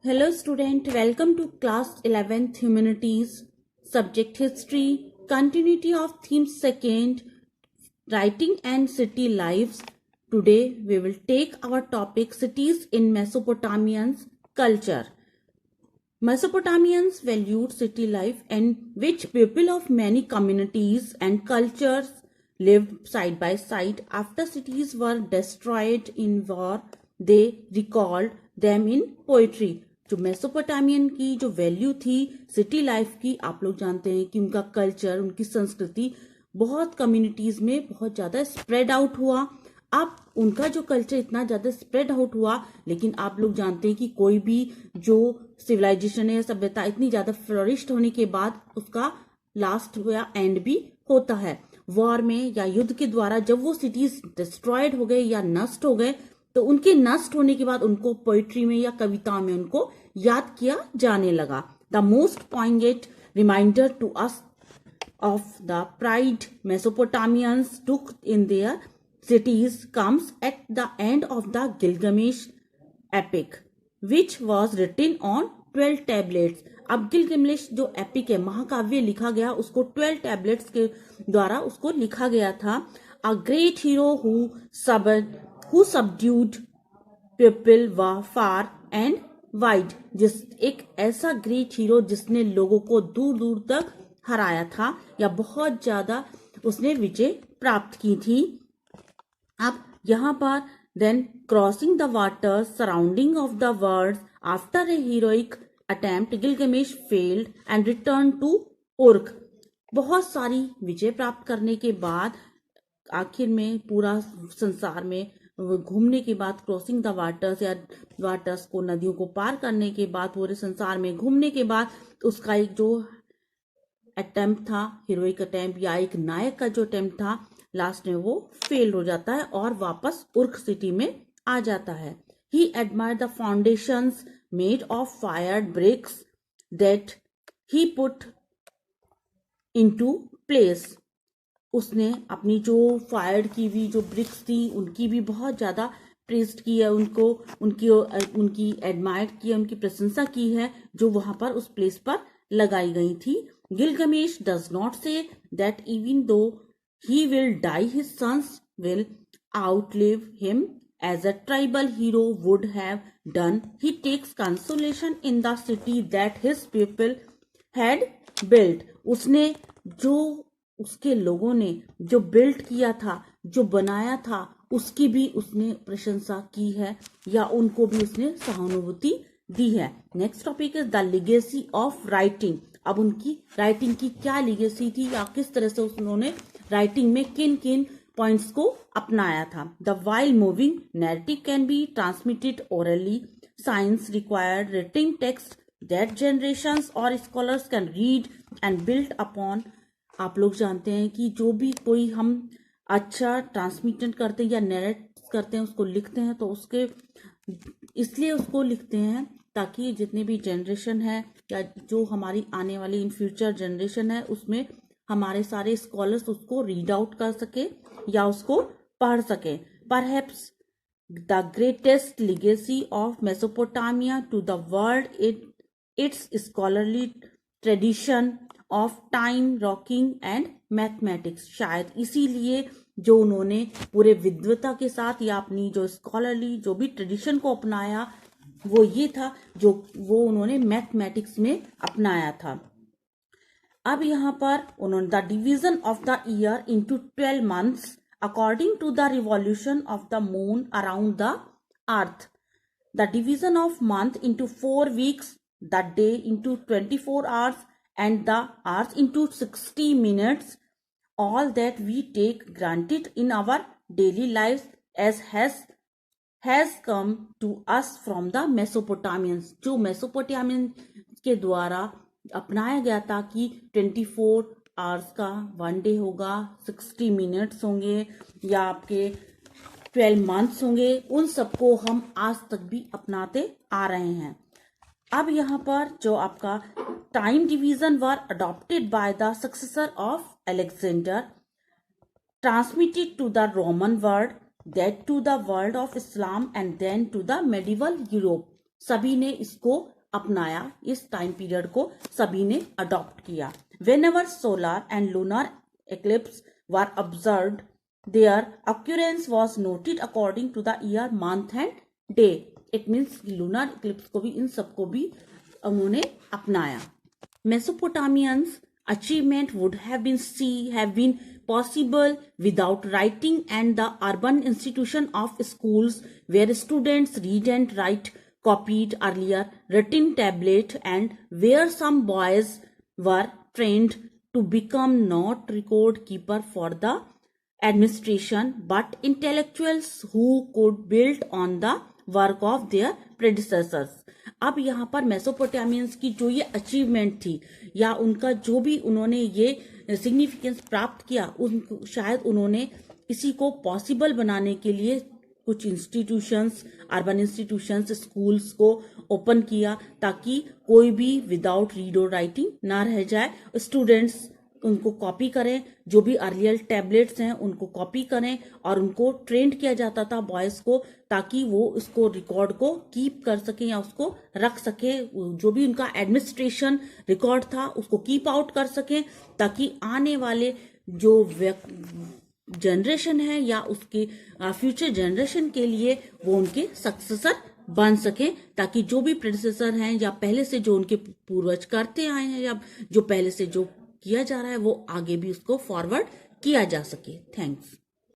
Hello student, welcome to class 11th Humanities, subject History, continuity of theme 2nd, Writing and City Lives. Today we will take our topic Cities in Mesopotamian Culture. Mesopotamians valued city life and which people of many communities and cultures lived side by side. After cities were destroyed in war, they recalled them in poetry. जो Mesopotamian की जो value थी city life की, आप लोग जानते हैं कि उनका कल्चर, उनकी संस्कृति बहुत कम्युनिटीज में बहुत ज्यादा स्प्रेड आउट हुआ। अब उनका जो कल्चर इतना ज्यादा स्प्रेड आउट हुआ, लेकिन आप लोग जानते हैं कि कोई भी जो सिविलाइजेशन है, सभ्यता इतनी ज्यादा फ्लोरिश्ड होने के बाद उसका लास्ट या एंड भी होता है। वॉर में या युद्ध के द्वारा जब वो सिटीज डिस्ट्रॉयड हो गए या नष्ट हो गए, तो उनके नष्ट होने के बाद उनको पोइट्री में या कविता में उनको याद किया जाने लगा। The most pointed reminder to us of the pride Mesopotamians took in their cities comes at the end of the Gilgamesh epic, which was written on 12 tablets. अब गिलगमेश जो एपिक है, महाकाव्य लिखा गया, उसको 12 टैबलेट्स के द्वारा उसको लिखा गया था। A great hero who subdued people were far and wide. एक ऐसा ग्रेट हीरो जिसने लोगों को दूर दूर तक हराया था या बहुत ज्यादा उसने विजय प्राप्त की थी। अब यहाँ पर then crossing the water surrounding of the world after a heroic attempt Gilgamesh failed and return to Uruk. बहुत सारी विजय प्राप्त करने के बाद आखिर में पूरा संसार में घूमने के बाद, क्रॉसिंग द वाटर्स या वाटर्स को, नदियों को पार करने के बाद, पूरे संसार में घूमने के बाद उसका एक जो अटेम्प्ट था, हीरोइक अटेम्प्ट या एक नायक का जो अटेम्प्ट था, लास्ट में वो फेल हो जाता है और वापस उर्क सिटी में आ जाता है। He admired the foundations made of fired bricks that he put into place. उसने अपनी जो फायर्ड की हुई जो ब्रिक्स थी उनकी भी बहुत ज्यादा प्रेज्ड की है, उनको उनकी एडमायर की है, उनकी प्रशंसा की है जो वहां पर उस प्लेस पर लगाई गई थी। Gilgamesh does not say that even though he will die, his sons will outlive him as a tribal hero would have done. He takes consolation in the city that his people had built. उसने जो उसके लोगों ने जो build किया था, जो बनाया था, उसकी भी उसने प्रशंसा की है या उनको भी उसने सहानुभूति दी है। Next topic is the legacy of writing. अब उनकी राइटिंग की क्या लिगेसी थी या किस तरह से उन्होंने राइटिंग में किन किन पॉइंट्स को अपनाया था। The while moving narrative can be transmitted orally, science required writing text that generations और scholars can read and build upon. आप लोग जानते हैं कि जो भी कोई हम अच्छा ट्रांसमिट करते हैं या नैरेट करते हैं, उसको लिखते हैं, तो उसके इसलिए उसको लिखते हैं ताकि जितने भी जनरेशन है या जो हमारी आने वाली इन फ्यूचर जनरेशन है, उसमें हमारे सारे स्कॉलर्स उसको रीड आउट कर सके या उसको पढ़ सके। Perhaps the greatest legacy of Mesopotamia to the world its scholarly tradition of time reckoning and mathematics. शायद इसीलिए जो उन्होंने पूरे विद्वता के साथ या अपनी जो स्कॉलरली जो भी ट्रेडिशन को अपनाया, वो ये था जो वो उन्होंने मैथमेटिक्स में अपनाया था। अब यहाँ पर उन्होंने the division of the year into 12 months according to the revolution of the moon around the earth. The division of month into 4 weeks, the day into 24 hours and the hours into 60 minutes, all that we take granted in our daily lives as has come to us from the Mesopotamians। जो Mesopotamian के द्वारा अपनाया गया था कि 24 hours का 1 day होगा, 60 minutes होंगे या आपके 12 मंथ्स होंगे, उन सबको हम आज तक भी अपनाते आ रहे हैं। अब यहाँ पर जो आपका time division were adopted by the successor of Alexander, transmitted to the Roman world, that to the world of Islam and then to the medieval Europe. सभी ने इसको अपनाया, इस टाइम पीरियड को सभी ने अडॉप्ट किया। Whenever solar and lunar eclipse were observed, their occurrence was noted according to the year, month and day. It means lunar eclipse को भी, इन सबको भी उन्होंने अपनाया। Mesopotamians' achievement would have been possible without writing and the urban institution of schools where students read and write copied earlier written tablet, and where some boys were trained to become not record keeper for the administration but intellectuals who could build on the work of their predecessors. अब यहाँ पर मेसोपोटामियंस की जो ये achievement थी या उनका जो भी उन्होंने ये सिग्निफिकेंस प्राप्त किया, शायद उन्होंने इसी को पॉसिबल बनाने के लिए कुछ इंस्टीट्यूशंस, अर्बन इंस्टीट्यूशंस, स्कूल्स को ओपन किया ताकि कोई भी विदाउट रीड और राइटिंग ना रह जाए। स्टूडेंट्स उनको कॉपी करें, जो भी अर्लियर टैबलेट्स हैं उनको कॉपी करें, और उनको ट्रेंड किया जाता था बॉयज को, ताकि वो इसको रिकॉर्ड को कीप कर सकें या उसको रख सकें, जो भी उनका एडमिनिस्ट्रेशन रिकॉर्ड था उसको कीप आउट कर सकें, ताकि आने वाले जो जनरेशन है या उसके फ्यूचर जनरेशन के लिए वो उनके सक्सेसर बन सके, ताकि जो भी प्रेडिसेसर हैं या पहले से जो उनके पूर्वज करते आए हैं या जो पहले से जो किया जा रहा है वो आगे भी उसको फॉरवर्ड किया जा सके। थैंक्स।